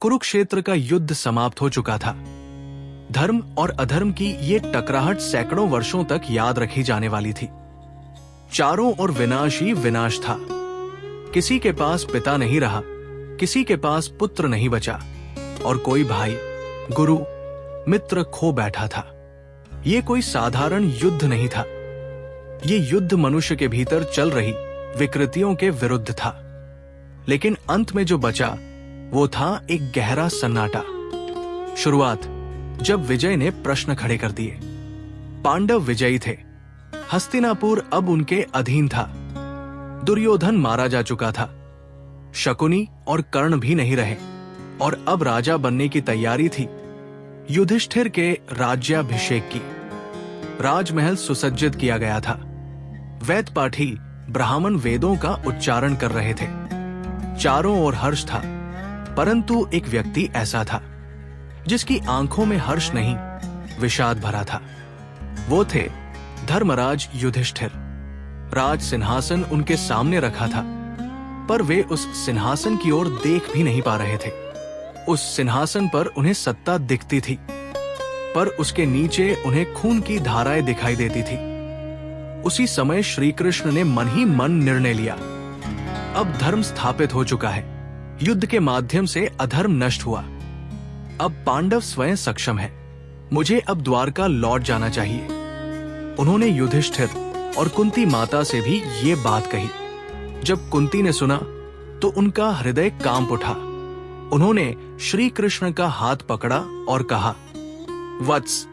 कुरुक्षेत्र का युद्ध समाप्त हो चुका था। धर्म और अधर्म की ये टकराहट सैकड़ों वर्षों तक याद रखी जाने वाली थी। चारों ओर विनाश ही विनाश था। किसी के पास पिता नहीं रहा, किसी के पास पुत्र नहीं बचा और कोई भाई, गुरु, मित्र खो बैठा था। ये कोई साधारण युद्ध नहीं था। ये युद्ध मनुष्य के भीतर चल रही विकृतियों के विरुद्ध था। लेकिन अंत में जो बचा वो था एक गहरा सन्नाटा। शुरुआत जब विजय ने प्रश्न खड़े कर दिए। पांडव विजयी थे, हस्तिनापुर अब उनके अधीन था। दुर्योधन मारा जा चुका था, शकुनी और कर्ण भी नहीं रहे और अब राजा बनने की तैयारी थी युधिष्ठिर के राज्याभिषेक की। राजमहल सुसज्जित किया गया था। वेद पाठी ब्राह्मण वेदों का उच्चारण कर रहे थे। चारों ओर हर्ष था, परंतु एक व्यक्ति ऐसा था जिसकी आंखों में हर्ष नहीं, विषाद भरा था। वो थे धर्मराज युधिष्ठिर। राज सिंहासन उनके सामने रखा था, पर वे उस सिंहासन की ओर देख भी नहीं पा रहे थे। उस सिंहासन पर उन्हें सत्ता दिखती थी, पर उसके नीचे उन्हें खून की धाराएं दिखाई देती थी। उसी समय श्री कृष्ण ने मन ही मन निर्णय लिया। अब धर्म स्थापित हो चुका है। युद्ध के माध्यम से अधर्म नष्ट हुआ। अब पांडव स्वयं सक्षम है। मुझे अब द्वारका लौट जाना चाहिए। उन्होंने युधिष्ठिर और कुंती माता से भी ये बात कही। जब कुंती ने सुना तो उनका हृदय कांप उठा। उन्होंने श्री कृष्ण का हाथ पकड़ा और कहा, वत्स,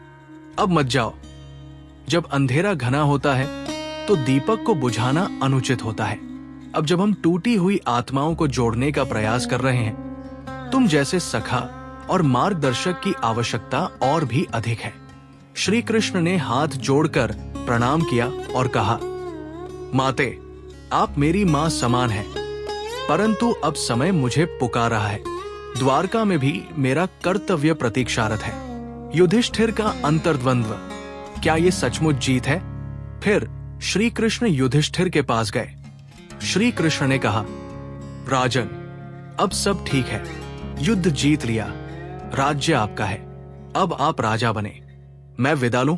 अब मत जाओ। जब अंधेरा घना होता है तो दीपक को बुझाना अनुचित होता है। अब जब हम टूटी हुई आत्माओं को जोड़ने का प्रयास कर रहे हैं, तुम जैसे सखा और मार्गदर्शक की आवश्यकता और भी अधिक है। श्री कृष्ण ने हाथ जोड़कर प्रणाम किया और कहा, माते, आप मेरी मां समान हैं, परंतु अब समय मुझे पुकार रहा है। द्वारका में भी मेरा कर्तव्य प्रतीक्षारत है। युधिष्ठिर का अंतर्द्वंद्व, क्या ये सचमुच जीत है? फिर श्री कृष्ण युधिष्ठिर के पास गए। श्री कृष्ण ने कहा, राजन, अब सब ठीक है। युद्ध जीत लिया, राज्य आपका है। अब आप राजा बने। मैं विदा लूं?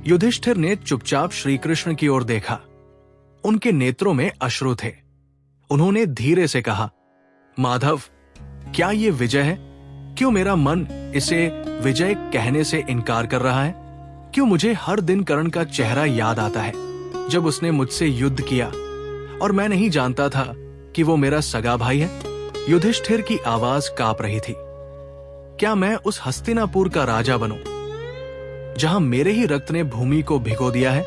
युधिष्ठिर ने चुपचाप श्री कृष्ण की ओर देखा। उनके नेत्रों में अश्रु थे। उन्होंने धीरे से कहा, माधव, क्या ये विजय है? क्यों मेरा मन इसे विजय कहने से इनकार कर रहा है? क्यों मुझे हर दिन कर्ण का चेहरा याद आता है जब उसने मुझसे युद्ध किया और मैं नहीं जानता था कि वो मेरा सगा भाई है? युधिष्ठिर की आवाज कांप रही थी। क्या मैं उस हस्तिनापुर का राजा बनूं जहां मेरे ही रक्त ने भूमि को भिगो दिया है?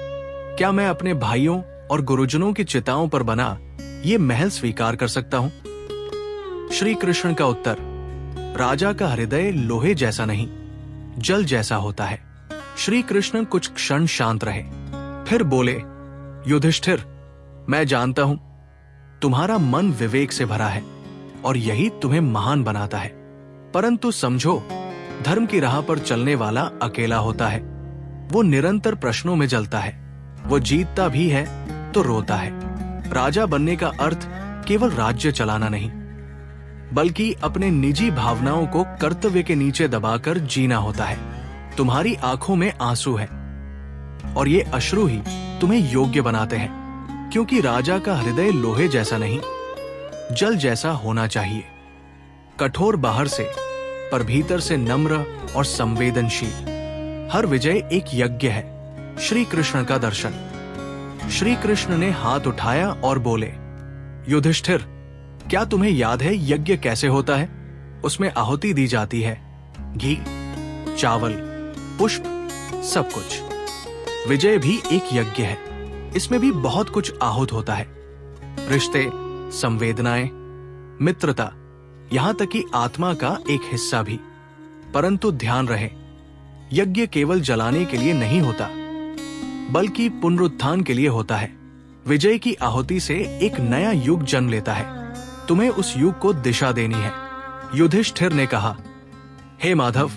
क्या मैं अपने भाइयों और गुरुजनों की चिताओं पर बना ये महल स्वीकार कर सकता हूं? श्री कृष्ण का उत्तर, राजा का हृदय लोहे जैसा नहीं, जल जैसा होता है। श्री कृष्ण कुछ क्षण शांत रहे, फिर बोले, युधिष्ठिर, मैं जानता हूं तुम्हारा मन विवेक से भरा है और यही तुम्हें महान बनाता है, परंतु समझो, धर्म की राह पर चलने वाला अकेला होता है। वो निरंतर प्रश्नों में जलता है। वो जीतता भी है तो रोता है। राजा बनने का अर्थ केवल राज्य चलाना नहीं, बल्कि अपने निजी भावनाओं को कर्तव्य के नीचे दबाकर जीना होता है। तुम्हारी आंखों में आंसू है और ये अश्रु ही तुम्हें योग्य बनाते हैं, क्योंकि राजा का हृदय लोहे जैसा नहीं, जल जैसा होना चाहिए। कठोर बाहर से, पर भीतर से नम्र और संवेदनशील। हर विजय एक यज्ञ है। श्री कृष्ण का दर्शन। श्री कृष्ण ने हाथ उठाया और बोले, युधिष्ठिर, क्या तुम्हें याद है यज्ञ कैसे होता है? उसमें आहुति दी जाती है, घी, चावल, पुष्प, सब कुछ। विजय भी एक यज्ञ है। इसमें भी बहुत कुछ आहूत होता है। रिश्ते, संवेदनाएं, मित्रता, यहां तक कि आत्मा का एक हिस्सा भी। परंतु ध्यान रहे, यज्ञ केवल जलाने के लिए नहीं होता, बल्कि पुनरुत्थान के लिए होता है। विजय की आहुति से एक नया युग जन्म लेता है। तुम्हें उस युग को दिशा देनी है। युधिष्ठिर ने कहा, हे माधव,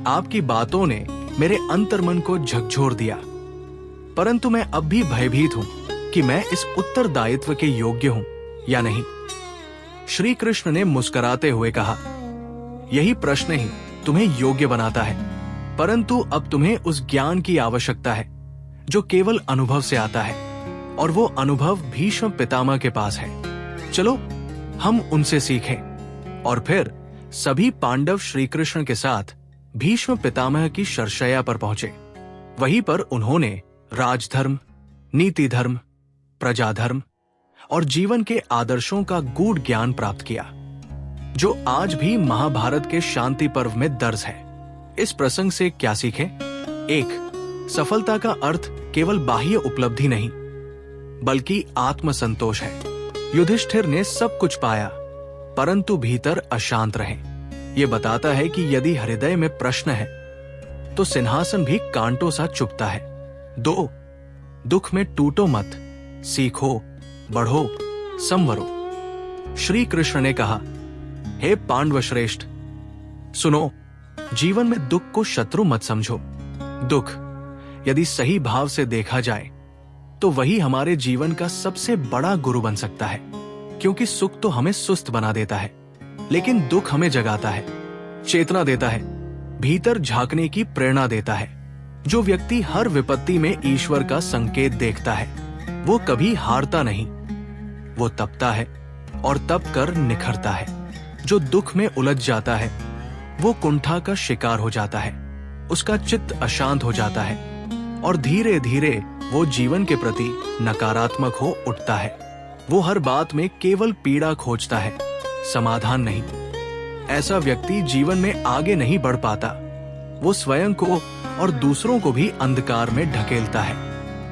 आपकी बातों ने मेरे अंतर्मन को झकझोर दिया, परंतु मैं अब भी भयभीत हूं कि मैं इस उत्तरदायित्व के योग्य हूं या नहीं। श्री कृष्ण ने मुस्कुराते हुए कहा, यही प्रश्न ही तुम्हें योग्य बनाता है, परंतु अब तुम्हें उस ज्ञान की आवश्यकता है जो केवल अनुभव से आता है, और वो अनुभव भीष्म पितामह के पास है। चलो हम उनसे सीखें। और फिर सभी पांडव श्री कृष्ण के साथ भीष्म पितामह की शरशय्या पर पहुंचे। वहीं पर उन्होंने राजधर्म, नीति धर्म, प्रजाधर्म और जीवन के आदर्शों का गूढ़ ज्ञान प्राप्त किया, जो आज भी महाभारत के शांति पर्व में दर्ज है। इस प्रसंग से क्या सीखें? 1. सफलता का अर्थ केवल बाह्य उपलब्धि नहीं, बल्कि आत्मसंतोष है। युधिष्ठिर ने सब कुछ पाया, परंतु भीतर अशांत रहे। ये बताता है कि यदि हृदय में प्रश्न है, तो सिंहासन भी कांटों सा चुभता है। 2. दुख में टूटो मत, सीखो, बढ़ो, संवरो। श्री कृष्ण ने कहा, हे पांडव श्रेष्ठ, सुनो, जीवन में दुख को शत्रु मत समझो। दुख यदि सही भाव से देखा जाए तो वही हमारे जीवन का सबसे बड़ा गुरु बन सकता है, क्योंकि सुख तो हमें सुस्त बना देता है, लेकिन दुख हमें जगाता है, चेतना देता है, भीतर झांकने की प्रेरणा देता है। जो व्यक्ति हर विपत्ति में ईश्वर का संकेत देखता है, वो कभी हारता नहीं, वो तपता है और तप कर निखरता है। जो दुख में उलझ जाता है, वो कुंठा का शिकार हो जाता है, उसका चित्त अशांत हो जाता है और धीरे धीरे वो जीवन के प्रति नकारात्मक हो उठता है। वो हर बात में केवल पीड़ा खोजता है, समाधान नहीं। ऐसा व्यक्ति जीवन में आगे नहीं बढ़ पाता। वो स्वयं को और दूसरों को भी अंधकार में ढकेलता है।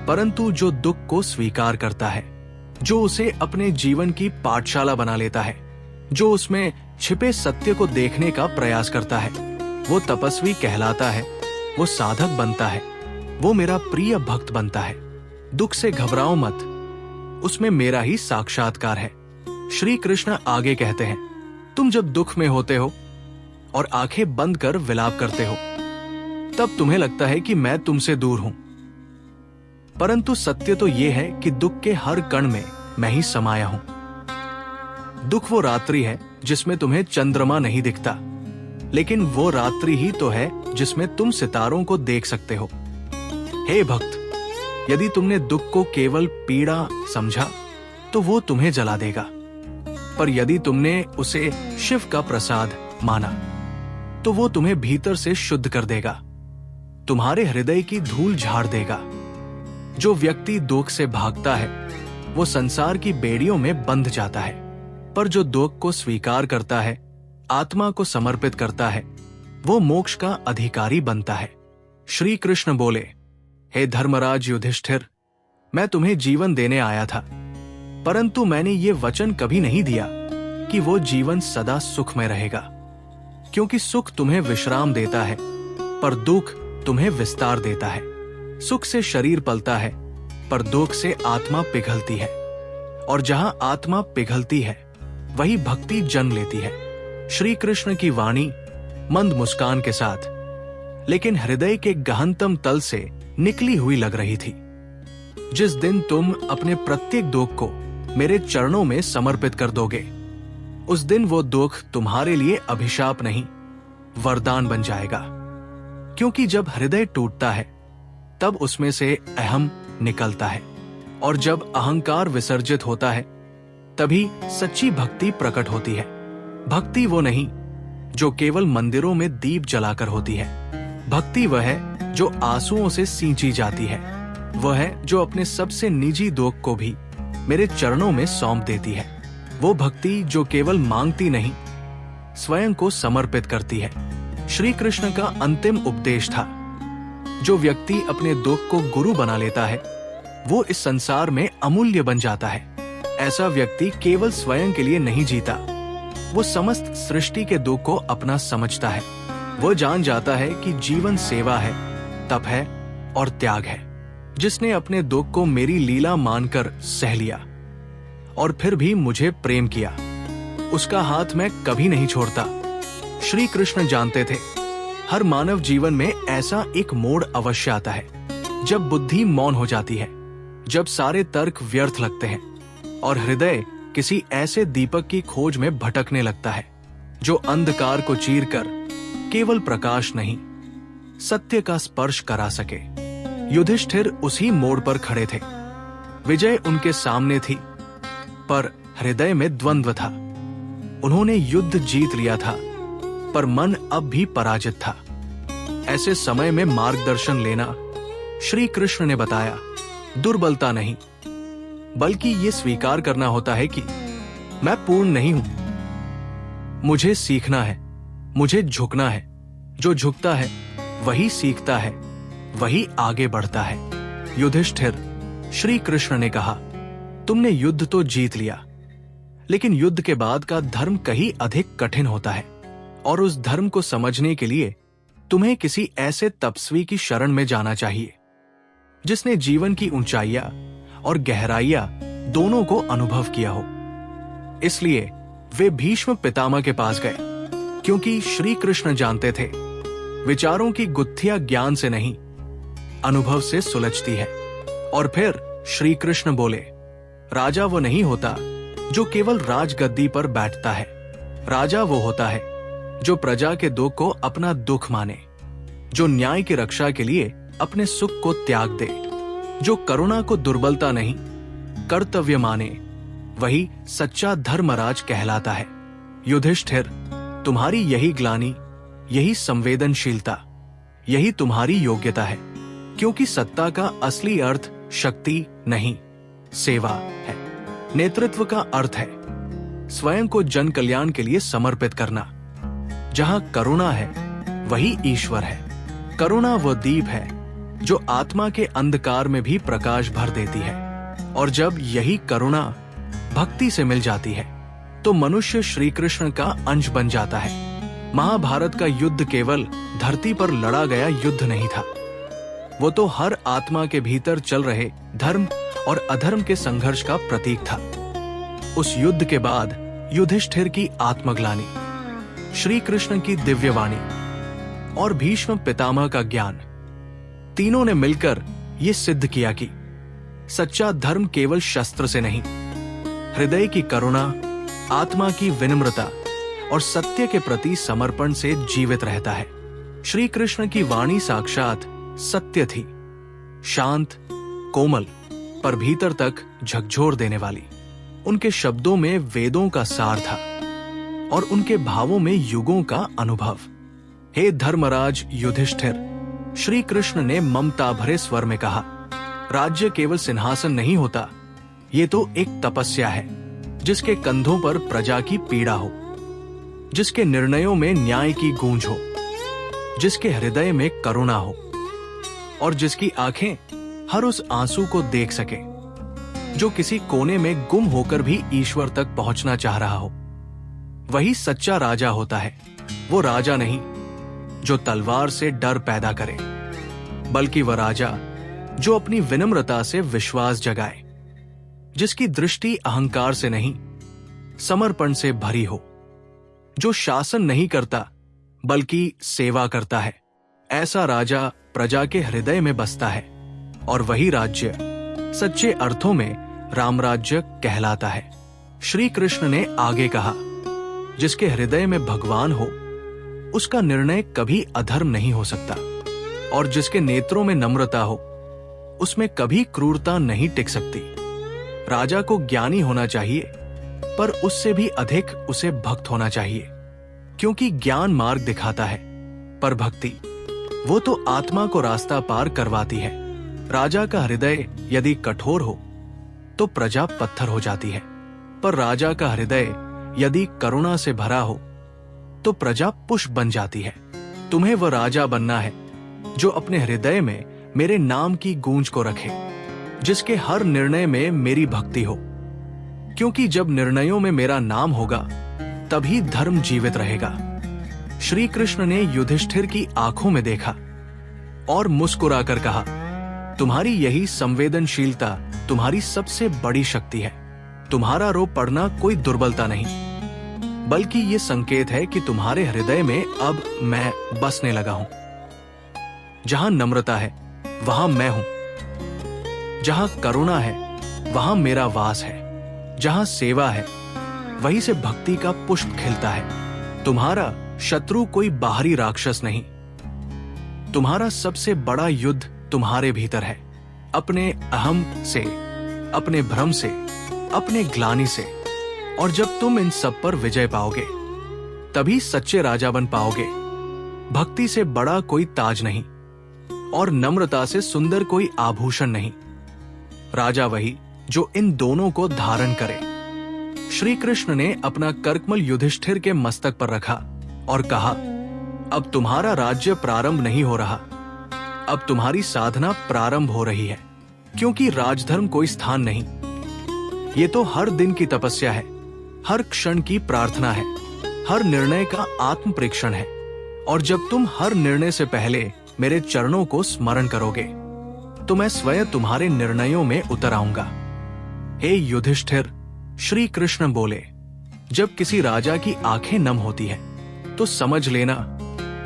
परंतु जो दुख को स्वीकार करता है, जो उसे अपने जीवन की पाठशाला बना लेता है, जो उसमें छिपे सत्य को देखने का प्रयास करता है, वो तपस्वी कहलाता है, वो साधक बनता है, वो मेरा प्रिय भक्त बनता है। दुख से घबराओ मत, उसमें मेरा ही साक्षात्कार है। श्री कृष्ण आगे कहते हैं, तुम जब दुख में होते हो और आंखें बंद कर विलाप करते हो, तब तुम्हें लगता है कि मैं तुमसे दूर हूं, परंतु सत्य तो यह है कि दुख के हर कण में मैं ही समाया हूं। दुख वो रात्रि है जिसमें तुम्हें चंद्रमा नहीं दिखता, लेकिन वो रात्रि ही तो है जिसमें तुम सितारों को देख सकते हो। हे भक्त, यदि तुमने दुख को केवल पीड़ा समझा तो वो तुम्हें जला देगा, पर यदि तुमने उसे शिव का प्रसाद माना तो वो तुम्हें भीतर से शुद्ध कर देगा, तुम्हारे हृदय की धूल झाड़ देगा। जो व्यक्ति दुख से भागता है वो संसार की बेड़ियों में बंध जाता है, पर जो दुख को स्वीकार करता है, आत्मा को समर्पित करता है, वो मोक्ष का अधिकारी बनता है। श्री कृष्ण बोले, हे धर्मराज युधिष्ठिर, मैं तुम्हें जीवन देने आया था, परंतु मैंने ये वचन कभी नहीं दिया कि वो जीवन सदा सुख में रहेगा, क्योंकि सुख तुम्हें विश्राम देता है, पर दुख तुम्हें विस्तार देता है। सुख से शरीर पलता है, पर दुख से आत्मा पिघलती है, और जहां आत्मा पिघलती है वही भक्ति जन्म लेती है। श्री कृष्ण की वाणी मंद मुस्कान के साथ, लेकिन हृदय के गहनतम तल से निकली हुई लग रही थी। जिस दिन तुम अपने प्रत्येक दुख को मेरे चरणों में समर्पित कर दोगे, उस दिन वो दुख तुम्हारे लिए अभिशाप नहीं, वरदान बन जाएगा। क्योंकि जब हृदय टूटता है तब उसमें से अहम निकलता है, और जब अहंकार विसर्जित होता है तभी सच्ची भक्ति प्रकट होती है। भक्ति वो नहीं जो केवल मंदिरों में दीप जलाकर होती है। भक्ति वह है जो आंसुओं से सींची जाती है। वह है जो अपने सबसे निजी दुख को भी मेरे चरणों में सौंप देती है। वो भक्ति जो केवल मांगती नहीं, स्वयं को समर्पित करती है। श्री कृष्ण का अंतिम उपदेश था, जो व्यक्ति अपने दुख को गुरु बना लेता है वो इस संसार में अमूल्य बन जाता है। ऐसा व्यक्ति केवल स्वयं के लिए नहीं जीता, वो समस्त सृष्टि के दुख को अपना समझता है। वो जान जाता है कि जीवन सेवा है, तप है और त्याग है। जिसने अपने दुख को मेरी लीला मानकर सह लिया और फिर भी मुझे प्रेम किया, उसका हाथ मैं कभी नहीं छोड़ता। श्री कृष्ण जानते थे, हर मानव जीवन में ऐसा एक मोड़ अवश्य आता है जब बुद्धि मौन हो जाती है, जब सारे तर्क व्यर्थ लगते हैं और हृदय किसी ऐसे दीपक की खोज में भटकने लगता है जो अंधकार को चीरकर केवल प्रकाश नहीं, सत्य का स्पर्श करा सके। युधिष्ठिर उसी मोड़ पर खड़े थे। विजय उनके सामने थी, पर हृदय में द्वंद्व था। उन्होंने युद्ध जीत लिया था, पर मन अब भी पराजित था। ऐसे समय में मार्गदर्शन लेना, श्री कृष्ण ने बताया, दुर्बलता नहीं, बल्कि ये स्वीकार करना होता है कि मैं पूर्ण नहीं हूं। मुझे सीखना है, मुझे झुकना है। जो झुकता है वही सीखता है, वही आगे बढ़ता है। युधिष्ठिर, श्री कृष्ण ने कहा, तुमने युद्ध तो जीत लिया, लेकिन युद्ध के बाद का धर्म कहीं अधिक कठिन होता है, और उस धर्म को समझने के लिए तुम्हें किसी ऐसे तपस्वी की शरण में जाना चाहिए जिसने जीवन की ऊंचाइयां और गहराइयां दोनों को अनुभव किया हो। इसलिए वे भीष्म पितामह के पास गए, क्योंकि श्री कृष्ण जानते थे विचारों की गुत्थियां ज्ञान से नहीं, अनुभव से सुलझती है। और फिर श्री कृष्ण बोले, राजा वो नहीं होता जो केवल राजगद्दी पर बैठता है। राजा वो होता है जो प्रजा के दुख को अपना दुख माने, जो न्याय की रक्षा के लिए अपने सुख को त्याग दे, जो करुणा को दुर्बलता नहीं, कर्तव्य माने, वही सच्चा धर्मराज कहलाता है। युधिष्ठिर, तुम्हारी यही ग्लानि, यही संवेदनशीलता, यही तुम्हारी योग्यता है, क्योंकि सत्ता का असली अर्थ शक्ति नहीं, सेवा है। नेतृत्व का अर्थ है स्वयं को जन कल्याण के लिए समर्पित करना। जहां करुणा है वही ईश्वर है। करुणा वो दीप है जो आत्मा के अंधकार में भी प्रकाश भर देती है, और जब यही करुणा भक्ति से मिल जाती है तो मनुष्य श्री कृष्ण का अंश बन जाता है। महाभारत का युद्ध केवल धरती पर लड़ा गया युद्ध नहीं था, वो तो हर आत्मा के भीतर चल रहे धर्म और अधर्म के संघर्ष का प्रतीक था। उस युद्ध के बाद युधिष्ठिर की आत्मग्लानि, श्री कृष्ण की दिव्यवाणी और भीष्म पितामह का ज्ञान, तीनों ने मिलकर ये सिद्ध किया कि सच्चा धर्म केवल शस्त्र से नहीं, हृदय की करुणा, आत्मा की विनम्रता और सत्य के प्रति समर्पण से जीवित रहता है। श्री कृष्ण की वाणी साक्षात सत्य थी, शांत, कोमल, पर भीतर तक झकझोर देने वाली। उनके शब्दों में वेदों का सार था और उनके भावों में युगों का अनुभव। हे धर्मराज युधिष्ठिर, श्री कृष्ण ने ममता भरे स्वर में कहा, राज्य केवल सिंहासन नहीं होता, ये तो एक तपस्या है जिसके कंधों पर प्रजा की पीड़ा हो, जिसके निर्णयों में न्याय की गूंज हो, जिसके हृदय में करुणा हो और जिसकी आंखें हर उस आंसू को देख सके जो किसी कोने में गुम होकर भी ईश्वर तक पहुंचना चाह रहा हो। वही सच्चा राजा होता है। वो राजा नहीं जो तलवार से डर पैदा करे, बल्कि वह राजा जो अपनी विनम्रता से विश्वास जगाए, जिसकी दृष्टि अहंकार से नहीं, समर्पण से भरी हो, जो शासन नहीं करता बल्कि सेवा करता है। ऐसा राजा प्रजा के हृदय में बसता है, और वही राज्य सच्चे अर्थों में रामराज्य कहलाता है। श्री कृष्ण ने आगे कहा, जिसके हृदय में भगवान हो उसका निर्णय कभी अधर्म नहीं हो सकता, और जिसके नेत्रों में नम्रता हो उसमें कभी क्रूरता नहीं टिक सकती। राजा को ज्ञानी होना चाहिए, पर उससे भी अधिक उसे भक्त होना चाहिए, क्योंकि ज्ञान मार्ग दिखाता है, पर भक्ति वो तो आत्मा को रास्ता पार करवाती है। राजा का हृदय यदि कठोर हो तो प्रजा पत्थर हो जाती है, पर राजा का हृदय यदि करुणा से भरा हो तो प्रजा पुष्प बन जाती है। तुम्हें वह राजा बनना है जो अपने हृदय में मेरे नाम की गूंज को रखे, जिसके हर निर्णय में मेरी भक्ति हो, क्योंकि जब निर्णयों में मेरा नाम होगा तभी धर्म जीवित रहेगा। श्री कृष्ण ने युधिष्ठिर की आंखों में देखा और मुस्कुराकर कहा, तुम्हारी यही संवेदनशीलता तुम्हारी सबसे बड़ी शक्ति है। तुम्हारा रो पड़ना कोई दुर्बलता नहीं, बल्कि ये संकेत है कि तुम्हारे हृदय में अब मैं बसने लगा हूं। जहां नम्रता है वहां मैं हूं, जहां करुणा है वहां मेरा वास है, जहां सेवा है वहीं से भक्ति का पुष्प खिलता है। तुम्हारा शत्रु कोई बाहरी राक्षस नहीं, तुम्हारा सबसे बड़ा युद्ध तुम्हारे भीतर है, अपने अहम से, अपने भ्रम से, अपने ग्लानि से। और जब तुम इन सब पर विजय पाओगे तभी सच्चे राजा बन पाओगे। भक्ति से बड़ा कोई ताज नहीं और नम्रता से सुंदर कोई आभूषण नहीं। राजा वही जो इन दोनों को धारण करे। श्री कृष्ण ने अपना करकमल युधिष्ठिर के मस्तक पर रखा और कहा, अब तुम्हारा राज्य प्रारंभ नहीं हो रहा, अब तुम्हारी साधना प्रारंभ हो रही है, क्योंकि राजधर्म कोई स्थान नहीं। ये तो हर दिन की तपस्या है, हर क्षण की प्रार्थना है, हर निर्णय का आत्म प्रेक्षण है। और जब तुम हर निर्णय से पहले मेरे चरणों को स्मरण करोगे तो मैं स्वयं तुम्हारे निर्णयों में उतर आऊंगा। हे युधिष्ठिर, श्री कृष्ण बोले, जब किसी राजा की आंखें नम होती है तो समझ लेना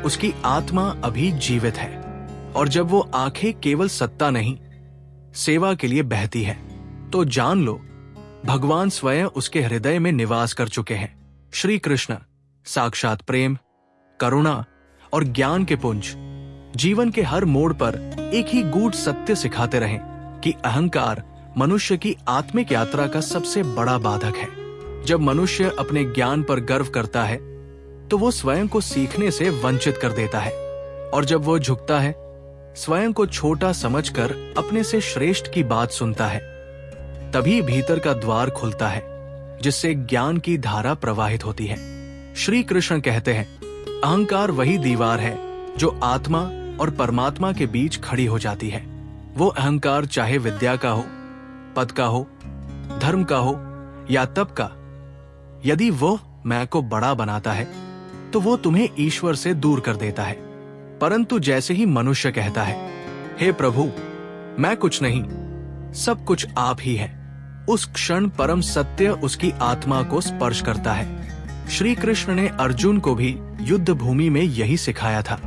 उसकी आत्मा अभी जीवित है, और जब वो आंखें केवल सत्ता नहीं सेवा के लिए बहती है तो जान लो भगवान स्वयं उसके हृदय में निवास कर चुके हैं। श्री कृष्ण साक्षात प्रेम, करुणा और ज्ञान के पुंज जीवन के हर मोड़ पर एक ही गूढ़ सत्य सिखाते रहें कि अहंकार मनुष्य की आत्मिक यात्रा का सबसे बड़ा बाधक है। जब मनुष्य अपने ज्ञान पर गर्व करता है तो वो स्वयं को सीखने से वंचित कर देता है, और जब वो झुकता है स्वयं को छोटा समझकर अपने से श्रेष्ठ की बात सुनता है, तभी भीतर का द्वार खुलता है जिससे ज्ञान की धारा प्रवाहित होती है। श्री कृष्ण कहते हैं, अहंकार वही दीवार है जो आत्मा और परमात्मा के बीच खड़ी हो जाती है। वो अहंकार चाहे विद्या का हो, पद का हो, धर्म का हो या तप का, यदि वो मैं को बड़ा बनाता है तो वो तुम्हें ईश्वर से दूर कर देता है। परंतु जैसे ही मनुष्य कहता है, हे प्रभु मैं कुछ नहीं, सब कुछ आप ही है, उस क्षण परम सत्य उसकी आत्मा को स्पर्श करता है। श्री कृष्ण ने अर्जुन को भी युद्ध भूमि में यही सिखाया था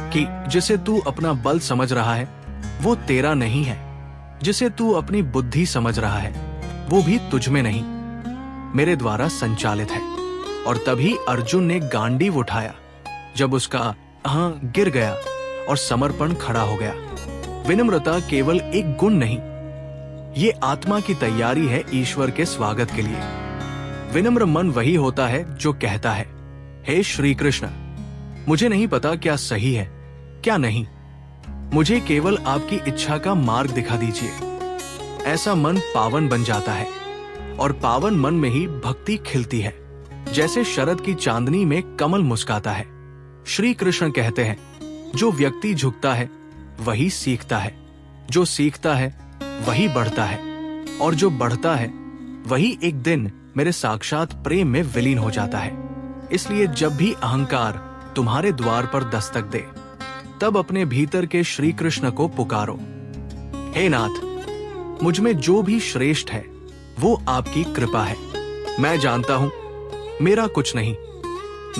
कि जिसे तू अपना बल समझ रहा है वो तेरा नहीं है, जिसे तू अपनी बुद्धि समझ रहा है वो भी तुझ में नहीं, मेरे द्वारा संचालित है। और तभी अर्जुन ने गांडीव उठाया जब उसका अहं गिर गया और समर्पण खड़ा हो गया। विनम्रता केवल एक गुण नहीं, ये आत्मा की तैयारी है ईश्वर के स्वागत के लिए। विनम्र मन वही होता है जो कहता है, हे श्री कृष्ण, मुझे नहीं पता क्या सही है क्या नहीं, मुझे केवल आपकी इच्छा का मार्ग दिखा दीजिए। ऐसा मन पावन बन जाता है, और पावन मन में ही भक्ति खिलती है, जैसे शरद की चांदनी में कमल मुस्काता है। श्री कृष्ण कहते हैं, जो व्यक्ति झुकता है वही सीखता है, जो सीखता है वही बढ़ता है, और जो बढ़ता है वही एक दिन मेरे साक्षात प्रेम में विलीन हो जाता है। इसलिए जब भी अहंकार तुम्हारे द्वार पर दस्तक दे तब अपने भीतर के श्री कृष्ण को पुकारो, हे नाथ, मुझ में जो भी श्रेष्ठ है वो आपकी कृपा है। मैं जानता हूं मेरा कुछ नहीं,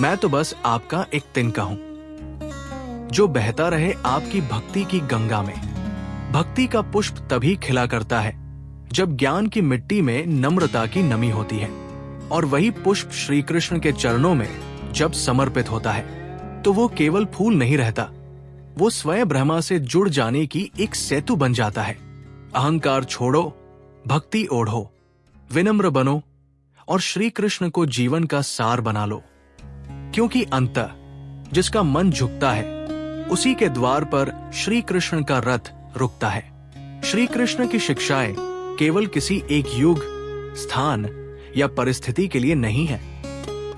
मैं तो बस आपका एक तिनका हूं जो बहता रहे आपकी भक्ति की गंगा में। भक्ति का पुष्प तभी खिला करता है जब ज्ञान की मिट्टी में नम्रता की नमी होती है, और वही पुष्प श्री कृष्ण के चरणों में जब समर्पित होता है तो वो केवल फूल नहीं रहता, वो स्वयं ब्रह्मा से जुड़ जाने की एक सेतु बन जाता है। अहंकार छोड़ो, भक्ति ओढ़ो, विनम्र बनो और श्री कृष्ण को जीवन का सार बना लो, क्योंकि अंतः जिसका मन झुकता है उसी के द्वार पर श्री कृष्ण का रथ रुकता है। श्री कृष्ण की शिक्षाएं केवल किसी एक युग, स्थान या परिस्थिति के लिए नहीं है,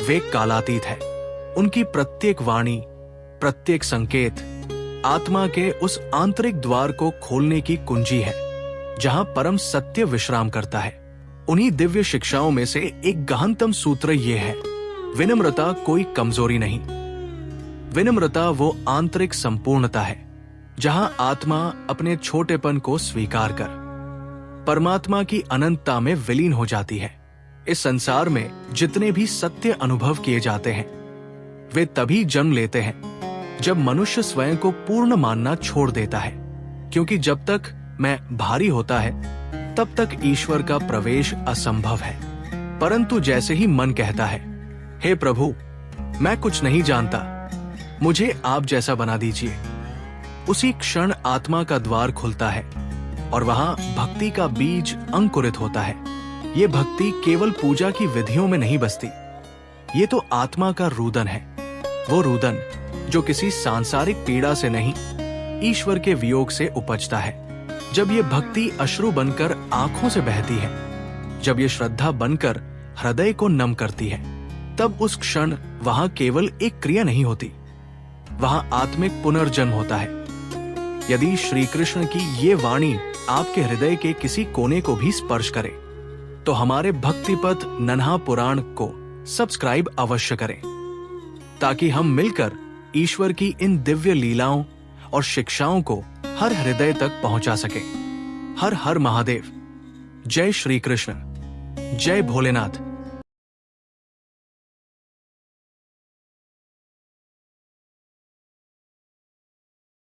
वे कालातीत है। उनकी प्रत्येक वाणी, प्रत्येक संकेत आत्मा के उस आंतरिक द्वार को खोलने की कुंजी है जहां परम सत्य विश्राम करता है। उन्हीं दिव्य शिक्षाओं में से एक गहनतम सूत्र ये है, विनम्रता कोई कमजोरी नहीं, विनम्रता वो आंतरिक संपूर्णता है जहां आत्मा अपने छोटेपन को स्वीकार कर परमात्मा की अनंतता में विलीन हो जाती है। इस संसार में जितने भी सत्य अनुभव किए जाते हैं वे तभी जन्म लेते हैं जब मनुष्य स्वयं को पूर्ण मानना छोड़ देता है, क्योंकि जब तक मैं भारी होता है तब तक ईश्वर का प्रवेश असंभव है। परंतु जैसे ही मन कहता है, हे प्रभु मैं कुछ नहीं जानता, मुझे आप जैसा बना दीजिए। उसी क्षण आत्मा का द्वार खुलता है और वहां भक्ति का बीज अंकुरित होता है। ये भक्ति केवल पूजा की विधियों में नहीं बसती, ये तो आत्मा का रुदन है। वो रुदन जो किसी सांसारिक पीड़ा से नहीं, ईश्वर के वियोग से उपजता है। जब ये भक्ति अश्रु बनकर आंखों से बहती है, जब ये श्रद्धा बनकर हृदय को नम करती है, तब उस क्षण वहां केवल एक क्रिया नहीं होती, वहां आत्मिक पुनर्जन्म होता है। यदि श्री कृष्ण की ये वाणी आपके हृदय के किसी कोने को भी स्पर्श करे, तो हमारे भक्तिपथ नन्हा पुराण को सब्सक्राइब अवश्य करें, ताकि हम मिलकर ईश्वर की इन दिव्य लीलाओं और शिक्षाओं को हर हृदय तक पहुंचा सकें। हर हर महादेव। जय श्री कृष्ण, जय भोलेनाथ।